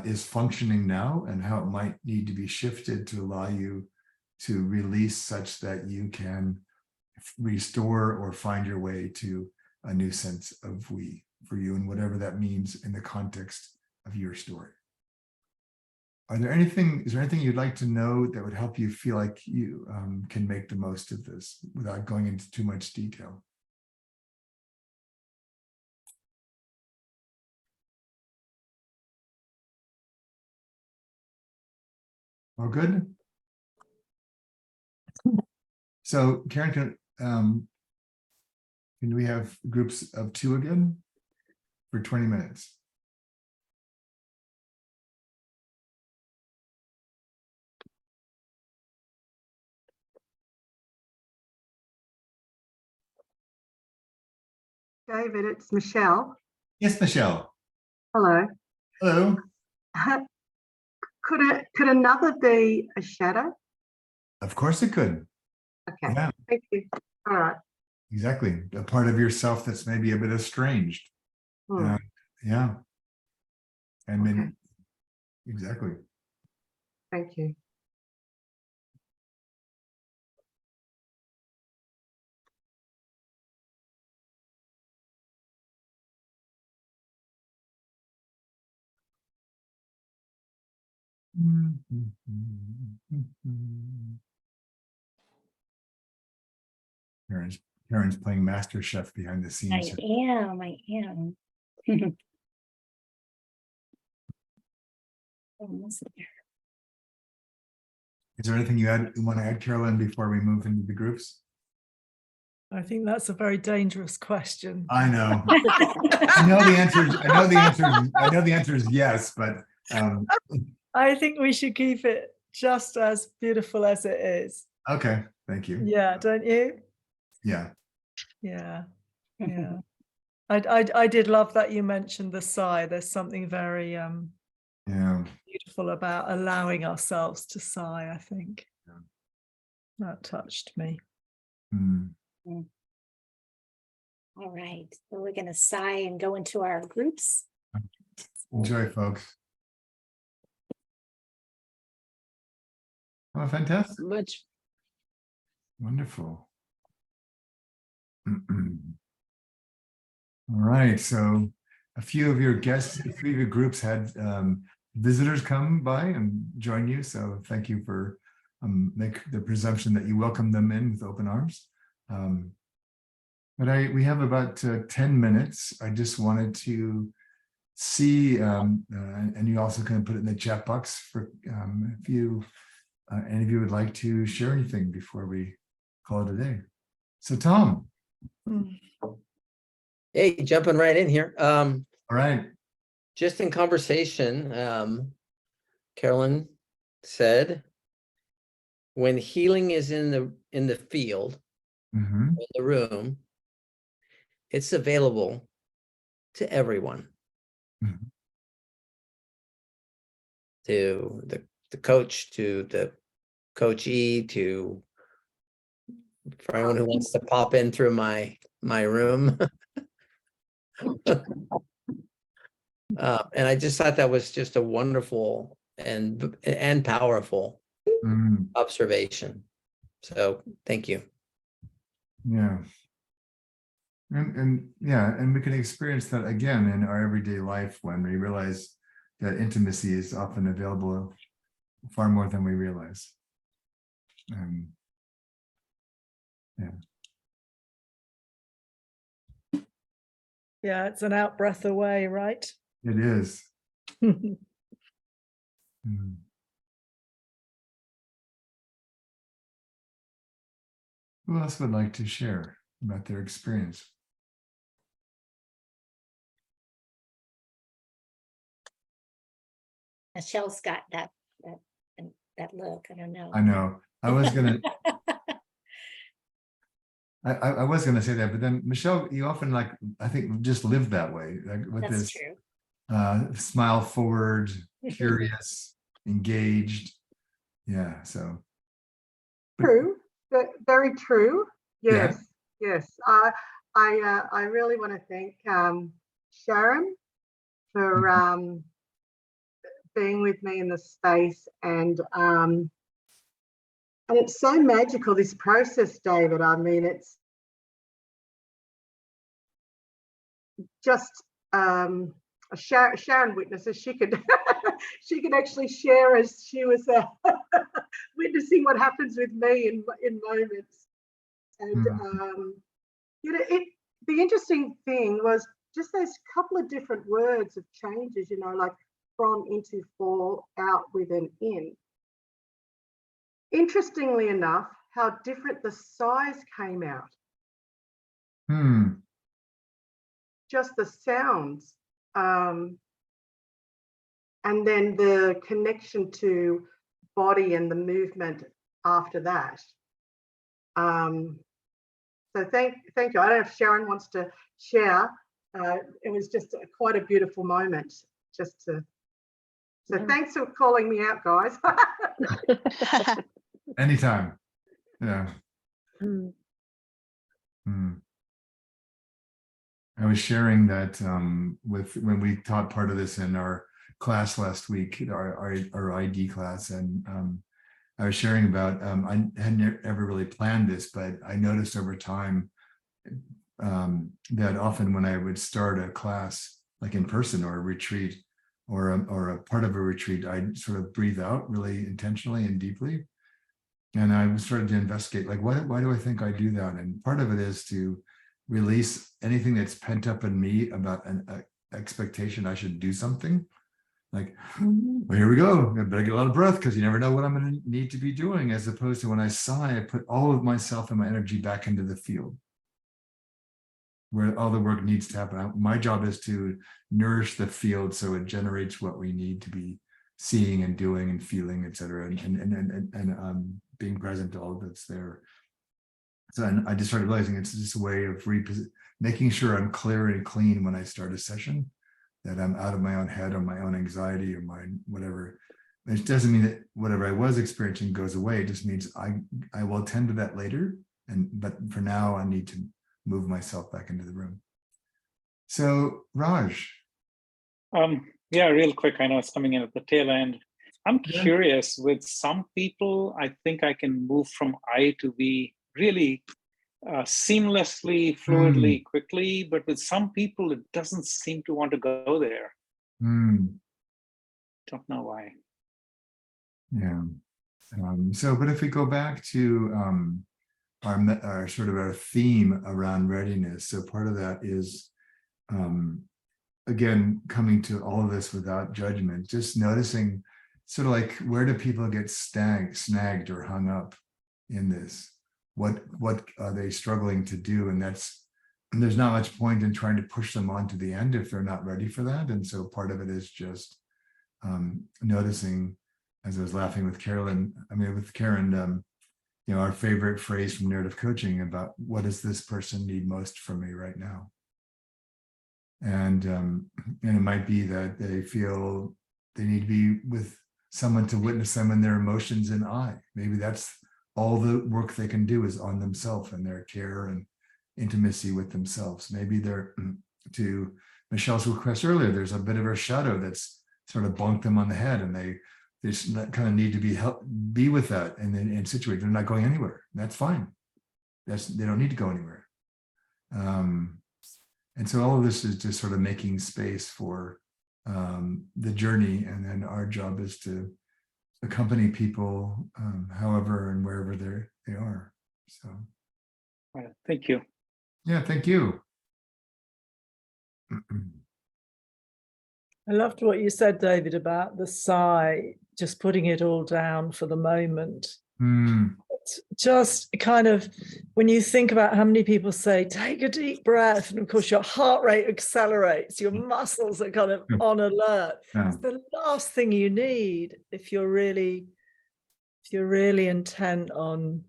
Speaker 2: is functioning now and how it might need to be shifted to allow you to release such that you can restore or find your way to a new sense of we for you, and whatever that means in the context of your story. Is there anything you'd like to know that would help you feel like you can make the most of this without going into too much detail? All good? So Karen, can we have groups of 2 again for 20 minutes?
Speaker 11: David, it's Michelle.
Speaker 2: Yes, Michelle.
Speaker 11: Hello.
Speaker 2: Hello.
Speaker 11: Could another be a shadow?
Speaker 2: Of course it could.
Speaker 11: Okay.
Speaker 2: Yeah,
Speaker 11: Thank you. All right.
Speaker 2: exactly. A part of yourself that's maybe a bit estranged. Yeah. And then, exactly.
Speaker 11: Thank you.
Speaker 2: Karen's playing Master Chef behind the scenes.
Speaker 1: I am. Almost there.
Speaker 2: Is there anything you want to add, Carolyn, before we move into the groups?
Speaker 3: I think that's a very dangerous question.
Speaker 2: I know. I know the answer is yes, but
Speaker 3: I think we should keep it just as beautiful as it is.
Speaker 2: okay, thank you.
Speaker 3: Yeah, don't you?
Speaker 2: Yeah.
Speaker 3: Yeah. Yeah. I did love that you mentioned the sigh. There's something very beautiful about allowing ourselves to sigh, I think.
Speaker 2: Yeah.
Speaker 3: That touched me.
Speaker 1: All right, so we're going to sigh and go into our groups.
Speaker 2: Enjoy, folks. Oh, fantastic.
Speaker 10: Much.
Speaker 2: Wonderful. All right, so a few of your guests, 3 of your groups had visitors come by and join you, so thank you for make the presumption that you welcome them in with open arms. But we have about 10 minutes. I just wanted to see, and you also can put it in the chat box for if you, any of you would like to share anything before we call it a day. So Tom.
Speaker 12: Hey, jumping right in here.
Speaker 2: All right.
Speaker 12: Just in conversation, Carolyn said, when healing is in the field, in the room, it's available to everyone. To the coach, to the coachee, to for anyone who wants to pop in through my room. And I just thought that was just a wonderful and powerful observation. So thank you.
Speaker 2: Yeah. And yeah, and we can experience that again in our everyday life when we realize that intimacy is often available far more than we realize. Yeah.
Speaker 3: Yeah, it's an out breath away, right?
Speaker 2: It is. Mm. Who else would like to share about their experience?
Speaker 1: Michelle's got that look. I don't know.
Speaker 2: I know. I was gonna I was gonna say that, but then Michelle, you often I think just live that way, like with
Speaker 1: That's
Speaker 2: this
Speaker 1: true.
Speaker 2: smile forward, curious, engaged. Yeah, so
Speaker 11: True, very true. Yes, yes. I really want to thank Sharon for being with me in the space, and it's so magical, this process, David. I mean, it's just Sharon witnesses. She could she could actually share as she was witnessing what happens with me in moments. And you know, the interesting thing was just those couple of different words of changes, you know, like from, into, for, out, with, and in. Interestingly enough, how different the size came out. Just the sounds. And then the connection to body and the movement after that. So thank you. I don't know if Sharon wants to share. It was just quite a beautiful moment. So thanks for calling me out, guys.
Speaker 2: anytime. Yeah. I was sharing that when we taught part of this in our class last week, our ID class, and I was sharing about I hadn't ever really planned this, but I noticed over time that often when I would start a class, like in person or a retreat or a part of a retreat, I'd sort of breathe out really intentionally and deeply. And I started to investigate, like, why do I think I do that? And part of it is to release anything that's pent up in me about an expectation I should do something. Like, well, here we go. I better get a lot of breath because you never know what I'm going to need to be doing. As opposed to when I sigh, I put all of myself and my energy back into the field where all the work needs to happen. My job is to nourish the field so it generates what we need to be seeing and doing and feeling, et cetera, and being present to all that's there. So I just started realizing it's just a way of making sure I'm clear and clean when I start a session, that I'm out of my own head or my own anxiety or my whatever. It doesn't mean that whatever I was experiencing goes away. It just means I will attend to that later. But for now, I need to move myself back into the room. So Raj.
Speaker 13: Yeah, real quick. I know it's coming in at the tail end. I'm curious, with some people, I think I can move from I to we really seamlessly, fluidly, quickly, but with some people, it doesn't seem to want to go there. Don't know why.
Speaker 2: Yeah. But if we go back to our sort of our theme around readiness, so part of that is, again, coming to all of this without judgment, just noticing sort of like, where do people get snagged or hung up in this? What are they struggling to do? And there's not much point in trying to push them on to the end if they're not ready for that. And so part of it is just noticing, as I was laughing with Karen, our favorite phrase from narrative coaching about what does this person need most from me right now? And it might be that they feel they need to be with someone to witness them and their emotions and maybe that's all the work they can do is on themselves and their care and intimacy with themselves. Maybe they're, to Michelle's request earlier, there's a bit of a shadow that's sort of bonked them on the head, and they just kind of need to be with that and situate. They're not going anywhere. That's fine. They don't need to go anywhere. And so all of this is just sort of making space for the journey, and then our job is to accompany people however and wherever they are. So
Speaker 13: thank you.
Speaker 2: yeah, thank you.
Speaker 3: I loved what you said, David, about the sigh, just putting it all down for the moment. Just kind of, when you think about how many people say, take a deep breath, and of course your heart rate accelerates, your muscles are kind of on alert. It's the last thing you need if you're really intent on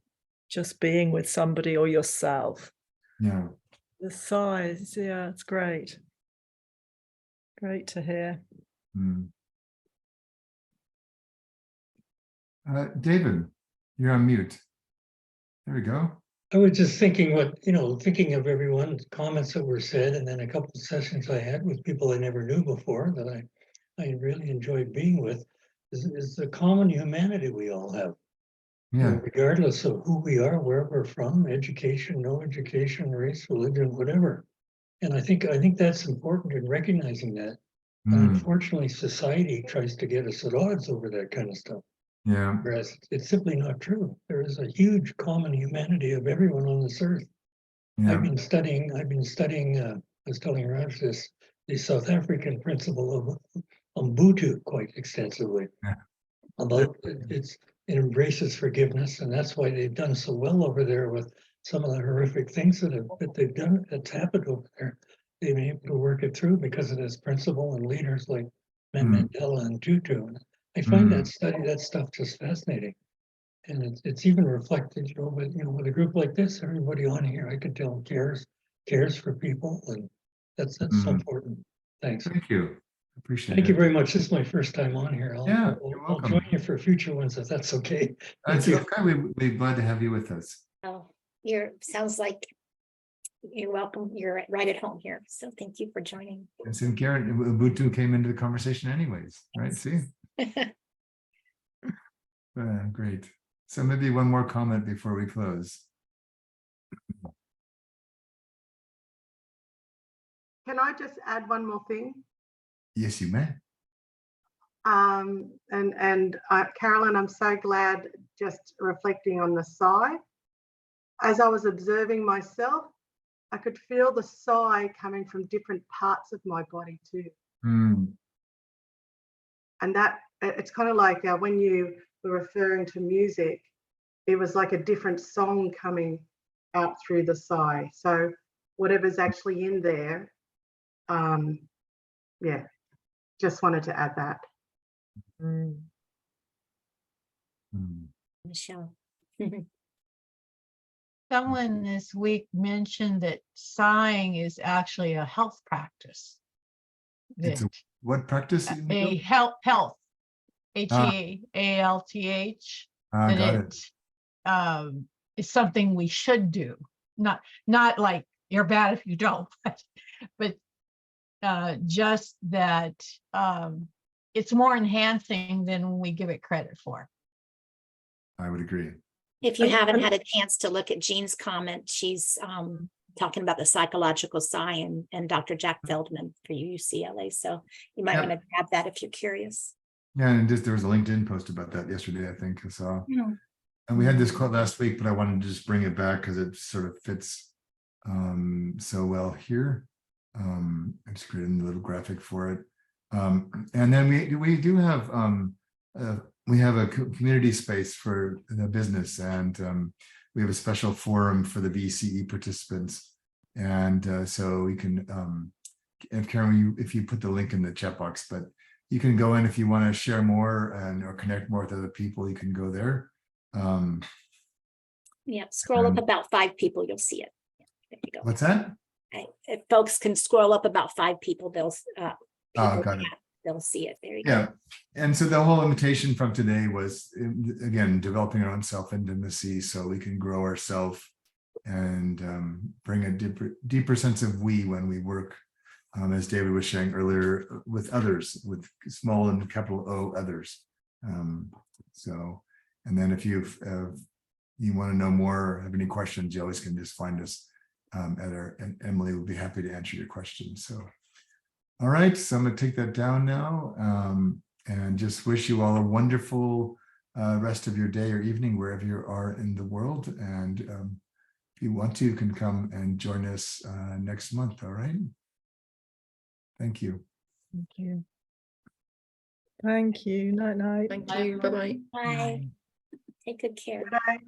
Speaker 3: just being with somebody or yourself.
Speaker 2: Yeah.
Speaker 3: The sighs, yeah, it's great. Great to hear.
Speaker 2: David, you're on mute. There we go.
Speaker 14: I was just thinking thinking of everyone's comments that were said, and then a couple of sessions I had with people I never knew before that I really enjoyed being with, is the common humanity we all have.
Speaker 2: Yeah.
Speaker 14: Regardless of who we are, where we're from, education, no education, race, religion, whatever. And I think that's important in recognizing that. And unfortunately, society tries to get us at odds over that kind of stuff.
Speaker 2: Yeah.
Speaker 14: Whereas it's simply not true. There is a huge common humanity of everyone on this earth.
Speaker 2: Yeah.
Speaker 14: I've been studying, I was telling Raj this, the South African principle of Ubuntu quite extensively.
Speaker 2: Yeah.
Speaker 14: About it embraces forgiveness, and that's why they've done so well over there with some of the horrific things that they've done, that's happened over there. They've been able to work it through because of this principle and leaders like Mandela and Tutu. I find that stuff just fascinating, and it's even reflected, with a group like this. Everybody on here, I can tell, cares for people, and that's so important. Thanks.
Speaker 2: Thank you. Appreciate it.
Speaker 14: Thank you very much. This is my first time on here.
Speaker 2: You're
Speaker 14: I'll join you for future ones if that's okay.
Speaker 2: That's okay. We'd be glad to have you with us.
Speaker 1: Oh, sounds like you're welcome. You're right at home here. So thank you for joining.
Speaker 2: And since Karen, Ubuntu came into the conversation anyways, right? See? Great. So maybe one more comment before we close.
Speaker 11: Can I just add one more thing?
Speaker 2: Yes, you may.
Speaker 11: Carolyn, I'm so glad, just reflecting on the sigh. As I was observing myself, I could feel the sigh coming from different parts of my body too. And that, it's kind of like when you were referring to music, it was like a different song coming out through the sigh. So whatever's actually in there, yeah, just wanted to add that.
Speaker 1: Michelle.
Speaker 10: Someone this week mentioned that sighing is actually a health practice.
Speaker 2: It's what practice?
Speaker 10: A health, HEALTH.
Speaker 2: Got it.
Speaker 10: Is something we should do. Not like you're bad if you don't, but just that it's more enhancing than we give it credit for.
Speaker 2: I would agree.
Speaker 1: If you haven't had a chance to look at Jean's comment, she's talking about the psychological sigh and Dr. Jack Feldman for UCLA. So you might want to grab that if you're curious.
Speaker 2: Yeah, and there was a LinkedIn post about that yesterday, I think I saw. And we had this quote last week, but I wanted to just bring it back because it sort of fits so well here. I just created a little graphic for it. And then we do have we have a community space for the business, and we have a special forum for the BCE participants. And so we can, and Karen, if you put the link in the chat box, but you can go in if you want to share more or connect more with other people, you can go there.
Speaker 1: Yeah, scroll up about 5 people, you'll see it. There you go.
Speaker 2: What's that?
Speaker 1: If folks can scroll up about 5 people, they'll
Speaker 2: got it.
Speaker 1: They'll see it. There you go.
Speaker 2: Yeah, and so the whole invitation from today was, again, developing our own self-intimacy so we can grow ourselves and bring a deeper sense of we when we work, as David was sharing earlier, with others, with small and capital O others. So, and then if you want to know more, have any questions, you always can just find us and Emily will be happy to answer your questions. So, all right, so I'm going to take that down now, and just wish you all a wonderful rest of your day or evening, wherever you are in the world. And if you want to, you can come and join us next month. All right. Thank you.
Speaker 3: Thank you. Thank you. Night, night.
Speaker 9: Thank you. Bye-bye.
Speaker 1: Bye. Take good care.
Speaker 11: Good night.